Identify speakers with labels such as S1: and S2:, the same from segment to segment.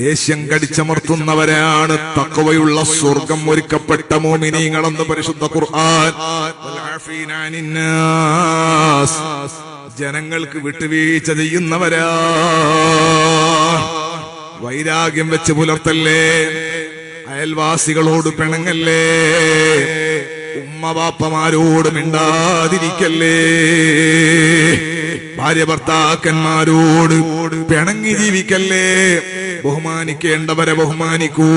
S1: ദേഷ്യം കടിച്ചമർത്തുന്നവരാണ് തഖ്വയുള്ള സ്വർഗം ഒരുക്കപ്പെട്ട മുഅ്മിനീങ്ങളെന്ന് പരിശുദ്ധ ഖുർആൻ. ജനങ്ങൾക്ക് വിട്ടുവീഴ്ച ചെയ്യുന്നവരാ. വൈരാഗ്യം വെച്ച് പുലർത്തല്ലേ, അയൽവാസികളോട് പിണങ്ങല്ലേ, ഉമ്മ ബാപ്പമാരോട് മിണ്ടാതിരിക്കല്ലേ, ഭാര്യ ഭർത്താക്കന്മാരോട് പിണങ്ങി ജീവിക്കല്ലേ, ബഹുമാനിക്കേണ്ടവരെ ബഹുമാനിക്കൂ.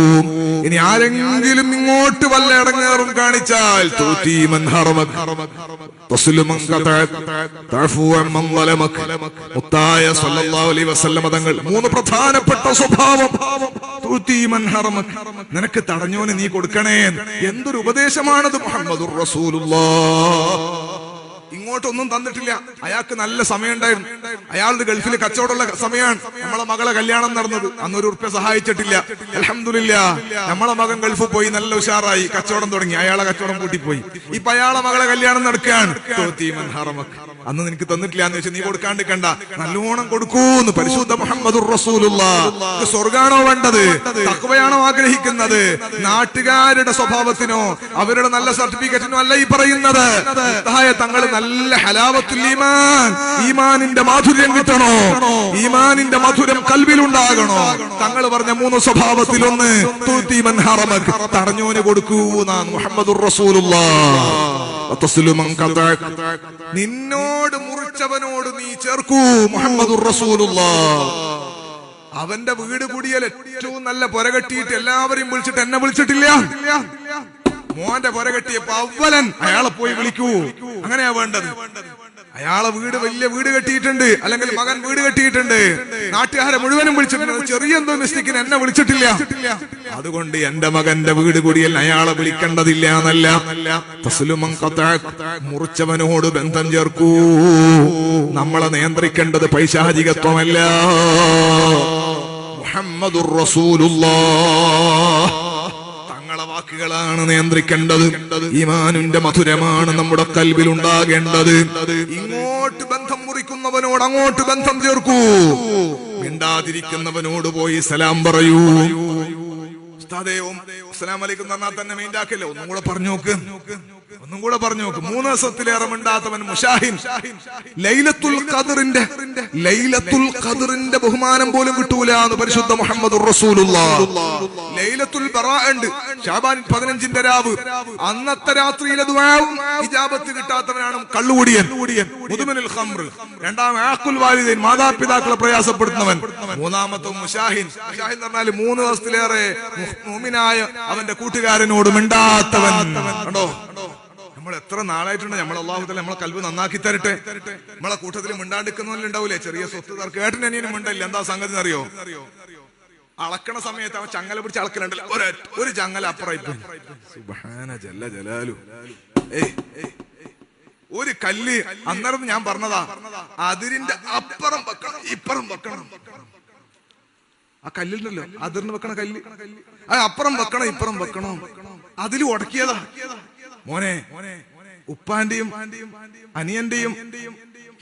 S1: ഇനി ആരെങ്കിലും ഇങ്ങോട്ട് വല്ല ഇടങ്ങേറും കാണിച്ചാൽ മുത്തായ സല്ലല്ലാഹു അലൈഹി വസല്ലം തങ്ങൾ മൂന്ന് പ്രധാനപ്പെട്ട സ്വഭാവം. നിനക്ക് തടഞ്ഞോന് നീ കൊടുക്കണേ. എന്തൊരു ഉപദേശമാണത്. മുഹമ്മദുർ റസൂലുള്ളാഹ് ഇങ്ങോട്ടൊന്നും തന്നിട്ടില്ല. അയാൾക്ക് നല്ല സമയം ഉണ്ടായിരുന്നു. അയാളുടെ ഗൾഫിൽ കച്ചവടമുള്ള സമയമാണ്. നമ്മളെ മകളെ കല്യാണം നടന്നത്. അന്നൊരു ഉറുപ്പ്യ സഹായിച്ചിട്ടില്ല. അൽഹംദുലില്ലാഹ് നമ്മളെ മകൻ ഗൾഫിൽ പോയി നല്ല ഉഷാറായി കച്ചവടം തുടങ്ങി. അയാളെ കച്ചവടം പൂട്ടിപ്പോയി. ഇപ്പൊ അയാളെ മകളെ കല്യാണം നടക്കുകയാണ്. അന്ന് നിനക്ക് തന്നിട്ടില്ല എന്ന് വെച്ചാൽ നീ കൊടുക്കാണ്ടിരിക്കണ്ട, നല്ലോണം കൊടുക്കൂന്ന് പരിശുദ്ധ മുഹമ്മദുർ റസൂലുള്ളാഹ്. സ്വർഗാണോ വേണ്ടത്? തഖ്വയാണോ ആഗ്രഹിക്കുന്നത്? നാട്ടുകാരുടെ സ്വഭാവത്തിനോ അവരുടെ നല്ല സർട്ടിഫിക്കറ്റിനോ അല്ല ഈ പറയുന്നത്. തങ്ങൾ നല്ല ഹലാവത്തുൽ ഈമാൻ, ഈമാനിന്റെ മാധുര്യം കിട്ടണോ, ഈമാനിന്റെ മധുരം കൽബിലുണ്ടാകണോ. തങ്ങൾ പറഞ്ഞ മൂന്ന് സ്വഭാവത്തിലൊന്ന് തടഞ്ഞോന് കൊടുക്കൂ എന്നാണ് മുഹമ്മദുർ റസൂലുള്ളാഹ്. നിന്നോട് മുറിച്ചവനോട് നീ ചേർക്കൂ മുഹമ്മദുർ റസൂലുള്ളാഹ്. അവന്റെ വീട് കൂടിയാൽ ഏറ്റവും നല്ല പുര കെട്ടിയിട്ട് എല്ലാവരെയും വിളിച്ചിട്ട് എന്നെ വിളിച്ചിട്ടില്ല. മോന്റെ പുര കെട്ടിയപ്പോ അവലൻ അയാളെ പോയി വിളിക്കൂ. അങ്ങനെയാ വേണ്ടത്. അയാളെ വീട് വലിയ വീട് കെട്ടിയിട്ടുണ്ട്, അല്ലെങ്കിൽ മകൻ വീട് കെട്ടിയിട്ടുണ്ട്, നാട്ടുകാരെ മുഴുവനും വിളിച്ചിട്ടുണ്ട്. ചെറിയ എന്തോ മിസ്റ്റേക്കിന് എന്നെ വിളിച്ചിട്ടില്ല. അതുകൊണ്ട് എന്റെ മകന്റെ വീട് കൂടിയല്ല അയാളെ വിളിക്കേണ്ടതില്ല എന്നല്ല. മുറിച്ചവനോട് ബന്ധം ചേർക്കൂ. നമ്മളെ നിയന്ത്രിക്കേണ്ടത് പൈശാചികത്വമല്ല, മുഹമ്മദുർ റസൂലുള്ളാഹ് വാക്കുകളാണ് നിയന്ത്രിക്കേണ്ടത്. ഈമാനിന്റെ മധുരമാണ് നമ്മുടെ കൽബിൽ ഉണ്ടാകേണ്ടത്. ഇങ്ങോട്ട് ബന്ധം മുറിക്കുന്നവനോട് അങ്ങോട്ട് ബന്ധം ചേർക്കൂ. മിണ്ടാതിരിക്കുന്നവനോട് പോയി സലാം പറയൂ. അസ്സലാമു അലൈക്കും പറഞ്ഞാൽ തന്നെ മൈൻഡാക്കല്ലേ. ഒന്നും കൂടെ പറഞ്ഞു നോക്ക്. 3 ദിവസത്തിലേറെ മിണ്ടാത്തവൻ മുശാഹിൻ. ലൈലത്തുൽ ഖദറിന്റെ ബഹുമാനം പോലും കിട്ടൂല എന്ന് പരിശുദ്ധ മുഹമ്മദുർ റസൂലുള്ളാഹ്. ലൈലത്തുൽ ബറാ ഉണ്ട്, ശഅബാൻ 15ന്റെ രാവ്. അന്നത്തെ രാത്രിയിലെ ദുആവും ഇജാബത്ത് കിട്ടാത്തവനാണ് കള്ളുകുടിയൻ, മുദ്മിനുൽ ഖംർ. രണ്ടാം ആഖുൽ വാലിദൈൻ, മാതാപിതാക്കളെ പ്രയാസപ്പെടുത്തുന്നവൻ. മൂന്നാമത്തെ മുശാഹിൻ. മുശാഹിൻ എന്ന് പറഞ്ഞാൽ 3 ദിവസത്തിലേറെ മുഅ്മിനായ അവന്റെ കൂട്ടുകാരനോട് മിണ്ടാത്തവൻ. കണ്ടോ, നമ്മൾ എത്ര നാളായിട്ടുണ്ട്. നമ്മൾ അല്ലാഹു തആല നമ്മളെ കൽബ് നന്നാക്കി തരട്ടെ. നമ്മളെ കൂട്ടത്തിൽ മിണ്ടാണ്ടിരിക്കുന്നവരും ഉണ്ടാവൂലേ, ചെറിയ സ്വത്ത് തർക്ക്. ഏട്ടനും മിണ്ടല്ല. എന്താ സംഗതി അറിയോ? അളക്കണ സമയത്ത് അവൻ ചങ്ങല പിടിച്ച് അളക്കലുണ്ടല്ലോ, ഒരു ചങ്ങല അപ്പുറം. സുബ്ഹാന ജല്ല ജലാലു. ഒരു കല്ല് അന്നേരം ഞാൻ പറഞ്ഞതാ, അതിരിന്റെ അപ്പുറം വെക്കണം ഇപ്പുറം വെക്കണം. ആ കല്ലുണ്ടല്ലോ, അതിർന്ന് വെക്കണ കല്ല്, അത് അപ്പുറം വെക്കണം ഇപ്പുറം വെക്കണം. അതിൽ ഉടക്കിയതാ. മോനെ, ഉപ്പാന്റെയും അനിയന്റെയും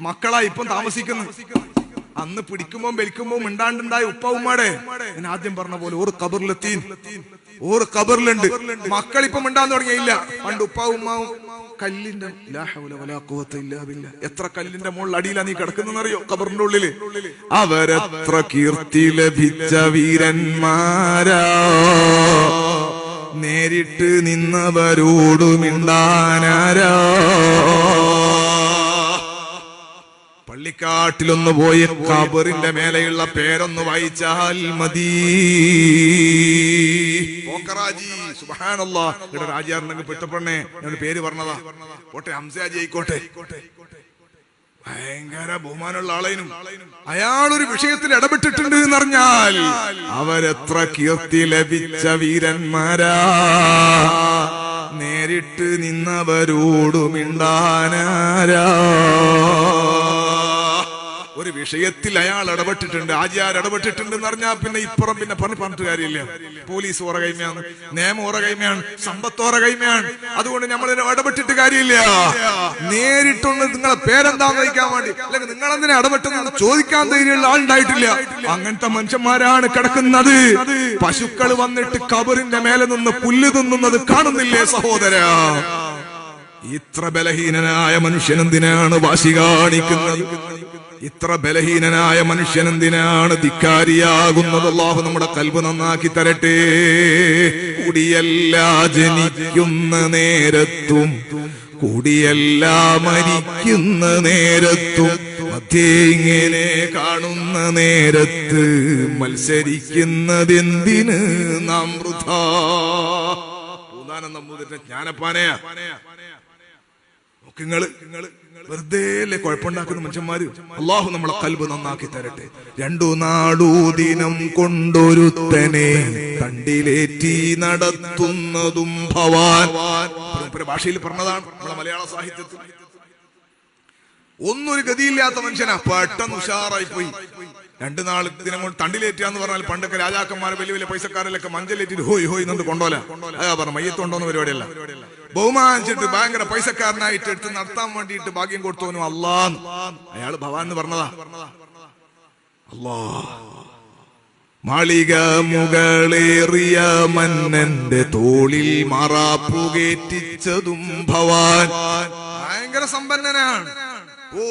S1: മക്കളാ ഇപ്പം താമസിക്കുന്നു. അന്ന് പിടിക്കുമ്പോ വലിക്കുമ്പോ മിണ്ടാണ്ടുണ്ടായ ഉപ്പ ഉമ്മാടെ ഞാൻ ആദ്യം പറഞ്ഞ പോലെ ഒരു ഖബറിലുണ്ട്. മക്കൾ ഇപ്പൊ മിണ്ടാന്ന് തുടങ്ങിയില്ല. പണ്ട് ഉപ്പ ഉമ്മാവും കല്ലിന്റെ എത്ര കല്ലിന്റെ മുകളിൽ അടിയിലാ നീ കിടക്കുന്നറിയോ? ഖബറിന്റെ ഉള്ളില്. അവരെത്ര കീർത്തി ലഭിച്ച വീരന്മാരാ, നേരിട്ട് നിന്നവരോട് മിണ്ടാനാരാ. പള്ളിക്കാട്ടിലൊന്ന് പോയി ഖബറിന്റെ മേലെയുള്ള പേരൊന്ന് വായിച്ചാൽ മതി. സുബ്ഹാനല്ലാഹ്. ഇവിടെ രാജിയാറിനെങ്കിൽ പെട്ടപ്പെണ്ണേ ഞാൻ പേര് പറഞ്ഞതാ. പോട്ടെ, ഹംസയാജി ആയിക്കോട്ടെ. ഭയങ്കര ബഹുമാനമുള്ള ആളേനും അയാളൊരു വിഷയത്തിൽ ഇടപെട്ടിട്ടുണ്ട് എന്നറിഞ്ഞാൽ അവരെത്ര കീർത്തി ലഭിച്ച വീരന്മാരാ, നേരിട്ട് നിന്നവരോട് മിണ്ടാനാരാ. ഒരു വിഷയത്തിൽ അയാൾ ഇടപെട്ടിട്ടുണ്ട്, ആചാര്യ ഇടപെട്ടിട്ടുണ്ട് എന്ന് പറഞ്ഞാൽ പിന്നെ ഇപ്പുറം പിന്നെ പറഞ്ഞിട്ട് കാര്യമില്ല. പോലീസ് ഓറ കൈമയാണ്, നിയമം ഓറ കൈമയാണ്, സമ്പത്ത് ഓറ കൈമയാണ്. അതുകൊണ്ട് നമ്മൾ ഇടപെട്ടിട്ട് കാര്യമില്ല. നേരിട്ടൊന്ന് നിങ്ങളെ പേരെന്താന്ന് ചോദിക്കാൻ വേണ്ടി, അല്ലെങ്കിൽ നിങ്ങളെന്തിനാ ഇടപെട്ടെന്ന് ചോദിക്കാൻ ധൈര്യമുള്ള ആളുണ്ടായിട്ടില്ല. അങ്ങനത്തെ മനുഷ്യന്മാരാണ് കിടക്കുന്നത്. പശുക്കൾ വന്നിട്ട് കബറിന്റെ മേലെ നിന്ന് പുല്ല് തിന്നുന്നത് കാണുന്നില്ലേ സഹോദര? ഇത്ര ബലഹീനനായ മനുഷ്യനെന്തിനാണ് വാശി കാണിക്കുന്നത്? ഇത്ര ബലഹീനനായ മനുഷ്യനെന്തിനാണ് ധിക്കാരിയാകുന്നത്? അല്ലാഹു നമ്മുടെ ഖൽബ് നന്നാക്കി തരട്ടെ. കുടിയല്ല ജനിക്കുന്ന നേരത്തും കുടിയല്ല മരിക്കുന്ന നേരത്തും മധ്യേ ഇങ്ങനെ കാണുന്ന നേരത്ത് മത്സരിക്കുന്നതെന്തിന് നാം വൃഥാ. ജ്ഞാനപ്പാനയാ നിങ്ങള് വെറുതെ അല്ലേ കുഴപ്പമുണ്ടാക്കുന്ന മനുഷ്യന്മാര്. അള്ളാഹു നമ്മളെ ഖൽബ് നന്നാക്കി തരട്ടെ. 2 നാടു ദിനം കൊണ്ടൊരുത്തനെ തണ്ടിലേറ്റി നടത്തുന്നതും ഭവാൻ. ഭാഷയിൽ പറഞ്ഞതാണ് നമ്മളെ മലയാള സാഹിത്യത്തിൽ. ഒന്നൊരു ഗതിയില്ലാത്ത മനുഷ്യനാ, പെട്ടെന്ന് ഉഷാറായി പോയി. 2 നാൾ ദിനം കൊണ്ട് തണ്ടിലേറ്റാന്ന് പറഞ്ഞാൽ പണ്ടൊക്കെ രാജാക്കന്മാരെ വലിയ വലിയ പൈസക്കാരിലൊക്കെ മഞ്ചലേറ്റിട്ട് ഹോയ് ഹോയ് എന്നു കൊണ്ടോല. അതാ പറഞ്ഞ മയ്യത്തുണ്ടോന്ന് പരിപാടിയല്ല. ബഹുമാനിച്ചിട്ട് ഭയങ്കര പൈസക്കാരനായിട്ട് എടുത്ത് നടത്താൻ വേണ്ടിയിട്ട് ഭാഗ്യം കൊടുത്തോനും അല്ലാന്ന് അയാള് ഭവാൻ എന്ന് പറഞ്ഞതാ. അല്ലാ മാളിക മുകളേറിയ മന്നന്റെ തോളിൽ മാറാപ്പുകേറ്റിച്ചതും ഭവാൻ. ഭയങ്കര സമ്പന്നനാണ്. ഓ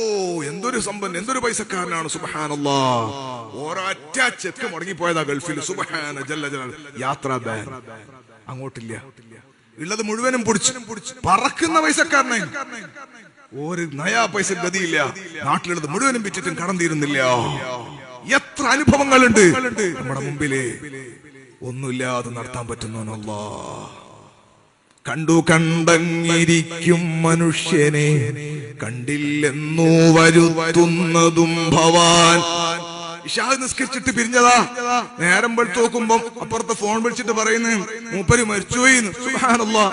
S1: എന്തൊരു സമ്പന്നൻ, എന്തൊരു പൈസക്കാരനാണ്. സുബ്ഹാനല്ലാഹ്. ഒരൊറ്റ ചെക്ക് മുടങ്ങിപ്പോയതാ ഗൾഫിൽ. സുബ്ഹാന ജല്ല ജലാൽ. യാത്രാ ബാൻ അങ്ങോട്ടില്ല, ഉള്ളത് മുഴുവനും പൊടിച്ചു. പറക്കുന്ന പൈസക്കാരനായി. ഒരു നയാ പൈസ ഗതിയില്ല. നാട്ടിലുള്ളത് മുഴുവനും വിറ്റിട്ടും കടം തീരുന്നില്ല. എത്ര അനുഭവങ്ങളുണ്ട് നമ്മുടെ മുമ്പില്. ഒന്നുമില്ലാതെ നടത്താൻ പറ്റുന്നു. അല്ലാഹ് കണ്ടു കണ്ടങ്ങിരിക്കും മനുഷ്യനെ കണ്ടില്ലെന്നു വരുത്തുന്നതും ഭവാൻ. ഇശാ നിസ്കരിച്ചിട്ട് പിരിഞ്ഞതാ. നേരം വെളുത്ത് നോക്കുമ്പോ അപ്പുറത്തെ ഫോൺ വിളിച്ചിട്ട് പറയുന്നു മൂപ്പര് മരിച്ചുപോയി. സുബ്ഹാനല്ലാഹ്.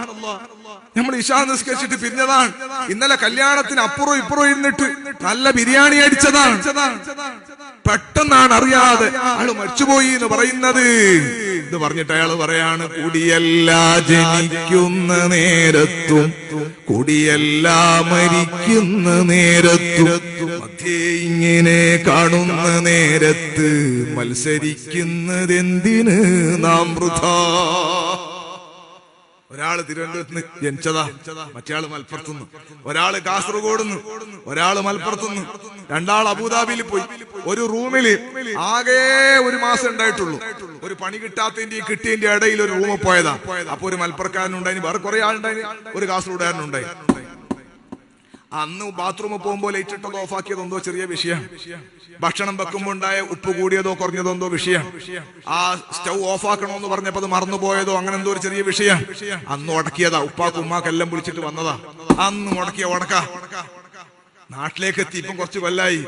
S1: നമ്മൾ ഇശാ നിസ്കരിച്ചിട്ട് പിരിഞ്ഞതാണ്. ഇന്നലെ കല്യാണത്തിന് അപ്പുറം ഇപ്പുറം ഇരുന്നിട്ട് നല്ല ബിരിയാണി അടിച്ചതാണ്. പെട്ടെന്നാണ് അറിയാതെ അയാള് മരിച്ചുപോയി എന്ന് പറയുന്നത്. ഇത് പറഞ്ഞിട്ട് അയാള് പറയാണ് കുടിയല്ല ജനിക്കുന്ന നേരത്തും കുടിയല്ല മരിക്കുന്ന നേരത്തും മധ്യേ ഇങ്ങനെ കാണുന്ന നേരത്ത് മത്സരിക്കുന്നതെന്തിന് നാം വൃഥാ. ഒരാള് തിരുവനന്തപുരത്ത് ജനിച്ചതാ, മറ്റേയാള് മലപ്പുറത്തുനിന്ന്. ഒരാള് കാസർഗോഡ്ന്ന്, ഒരാള് മലപ്പുറത്തുനിന്ന്. 2 ആൾ അബുദാബിയിൽ പോയി. ഒരു റൂമില് ആകെ 1 മാസം ഉണ്ടായിട്ടുള്ളൂ. ഒരു പണി കിട്ടാത്തതിന്റെ കിട്ടിയതിന്റെ ഇടയിൽ ഒരു റൂമിൽ പോയതാ. അപ്പൊ ഒരു മലപ്പുറക്കാരനുണ്ടായി, വേറെ കുറെ ആളുണ്ടായി, ഒരു കാസർഗോഡുകാരനുണ്ടായി. അന്ന് ബാത്റൂമിൽ പോകുമ്പോൾ ലൈറ്റ് ഇട്ടതോ ഓഫാക്കിയതോ എന്തോ ചെറിയ വിഷയം. ഭക്ഷണം വെക്കുമ്പോ ഉണ്ടായ ഉപ്പ് കൂടിയതോ കുറഞ്ഞതോ എന്തോ വിഷയം. ആ സ്റ്റൗ ഓഫാക്കണോന്ന് പറഞ്ഞപ്പോ അത് മറന്നുപോയതോ അങ്ങനെ എന്തോ ഒരു ചെറിയ വിഷയം. അന്ന് ഉടക്കിയതാ. ഉപ്പാക്ക് ഉമ്മാക്കെല്ലാം വിളിച്ചിട്ട് വന്നതാ. അന്ന് ഉടക്കിയ ഉടക്ക. നാട്ടിലേക്ക് എത്തി. ഇപ്പം കുറച്ച് കൊല്ലായി.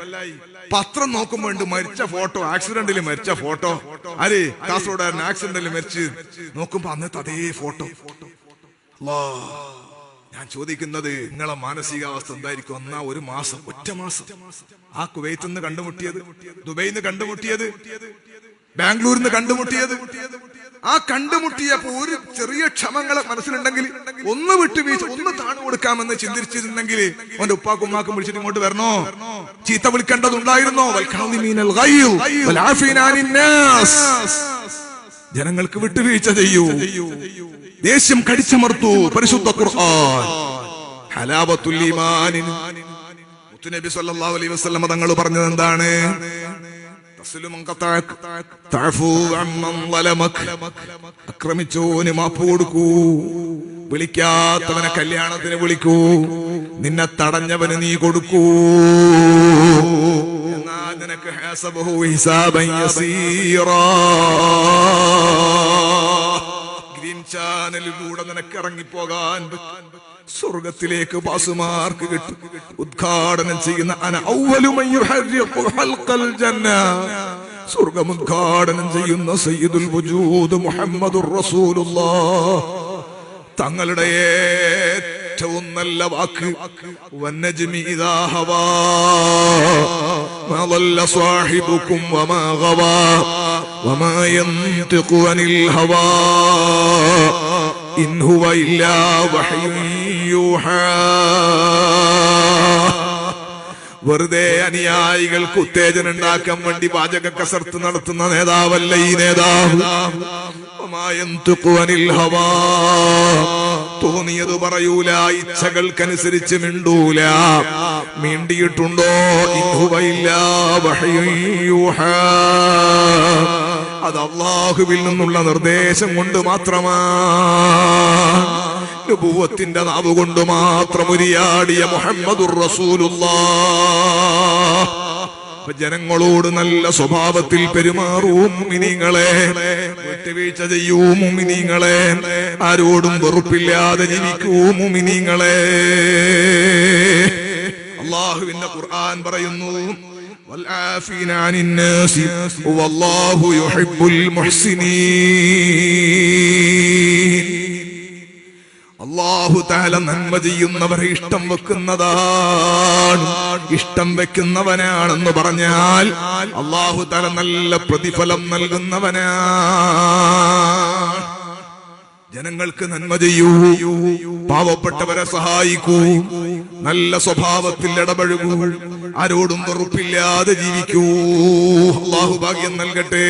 S1: പത്രം നോക്കുമ്പോ ഉണ്ട് മരിച്ച ഫോട്ടോ, ആക്സിഡന്റിൽ മരിച്ച ഫോട്ടോ. ആര്? കാസർഗോഡുകാരൻ ആക്സിഡന്റിൽ മരിച്ച്. നോക്കുമ്പോ അന്നത്തെ അതേ ഫോട്ടോ. ഞാൻ ചോദിക്കുന്നത് നിങ്ങളെ മാനസികാവസ്ഥ എന്തായിരിക്കും? ഒരു മാസം, ഒറ്റ മാസം ആ കുവൈത്തിൽ നിന്ന് കണ്ടുമുട്ടിയത്, ദുബൈയിൽ നിന്ന് കണ്ടുമുട്ടിയത്, ബാംഗ്ലൂരിൽ നിന്ന് കണ്ടുമുട്ടിയത്. ആ കണ്ടുമുട്ടിയപ്പോ ഒരു ചെറിയ ക്ഷമങ്ങളെ മനസ്സിലുണ്ടെങ്കിൽ ഒന്ന് വിട്ടുവീഴ്ച, ഒന്ന് താണു കൊടുക്കാമെന്ന് ചിന്തിച്ചിരുന്നെങ്കിൽ അവന്റെ ഉപ്പാക്കും ഉമ്മാക്കും വിളിച്ചിട്ട് ഇങ്ങോട്ട് വരണോ? ചീത്ത വിളിക്കേണ്ടതുണ്ടായിരുന്നോ? ജനങ്ങൾക്ക് വിട്ടുവീഴ്ച ചെയ്യൂ. ദേഷ്യം കടിച്ചമർത്തു. പരിശുദ്ധ ഖുർആൻ ഹലാവത്തുൽ ഈമാനിന് മുത്തുനബി സല്ലല്ലാഹു അലൈഹി വസല്ലം തങ്ങൾ പറഞ്ഞത് എന്താണ്? ആക്രമിച്ചോന് മാപ്പ് കൊടുക്കൂ, വിളിക്കാത്തവനെ കല്യാണത്തിന് വിളിക്കൂ, നിന്നെ തടഞ്ഞവന് നീ കൊടുക്കൂ. എന്നാ നിനക്ക് ഹസബഹു ഹിസാബൻ യസീറാ, ഗ്രീൻ ചാനലിലൂടെ നിനക്ക് ഇറങ്ങിപ്പോകാൻ സ്വർഗത്തിലേക്ക് പാസുമാർക്ക് കിട്ടും. ഉദ്ഘാടനം ചെയ്യുന്ന സ്വർഗം ഉദ്ഘാടനം ചെയ്യുന്ന സയ്യിദുൽ വജൂദ് മുഹമ്മദുർ റസൂലുള്ളാഹ് തങ്ങളുടെ ഏറ്റവും നല്ല വാക്ക് വന്നജ്മി ഇദാ ഹവാ മാ ളല്ല സാഹിബുകും വമാ ഗവാ വമാ യൻതിഖു അനിൽ ഹവാ ഇൻ ഹുവ ഇല്ലാ വഹ്യുൻ യൂഹാ. വെറുതെ അനുയായികൾക്ക് ഉത്തേജനം ഉണ്ടാക്കാൻ വേണ്ടി വാചക കസർത്ത് നടത്തുന്ന നേതാവല്ല ഈ നേതാവ്. തോന്നിയത് പറയൂല, ഇച്ഛകൾക്കനുസരിച്ച് മിണ്ടൂല. മിണ്ടിയിട്ടുണ്ടോ അത് അല്ലാഹുവിൽ നിന്നുള്ള നിർദ്ദേശം കൊണ്ട് മാത്രമാണ്. നബുവത്തിന്റെ നാവ് കൊണ്ട് മാത്രം ഉരിയാടിയ മുഹമ്മദുർ റസൂലുള്ളാഹ്. ജനങ്ങളോട് നല്ല സ്വഭാവത്തിൽ പെരുമാറൂ മുഅ്മിനീങ്ങളെ, വിട്ടുവീഴ്ച ചെയ്യൂ മുഅ്മിനീങ്ങളെ, ആരോടും വെറുപ്പില്ലാതെ ജീവിക്കൂ മുഅ്മിനീങ്ങളെ. അല്ലാഹുവിന്റെ ഖുർആൻ പറയുന്നു വൽആഫീന അനിന്നാസി വല്ലാഹു യുഹിബ്ബുൽ മുഹ്സിനീൻ. അല്ലാഹു തആല നന്മ ചെയ്യുന്നവരെ ഇഷ്ടം വെക്കുന്നതാണ്. ഇഷ്ടം വെക്കുന്നവനാണെന്ന് പറഞ്ഞാൽ അല്ലാഹു തആല നല്ല പ്രതിഫലം നൽകുന്നവനാണ്. ജനങ്ങൾക്ക് നന്മ ചെയ്യൂ, പാവപ്പെട്ടവരെ സഹായിക്കൂ, നല്ല സ്വഭാവത്തിൽ ഇടപഴകൂ, ആരോടും വെറുപ്പില്ലാതെ ജീവിക്കൂ. അല്ലാഹു ഭാഗ്യം നൽകട്ടെ.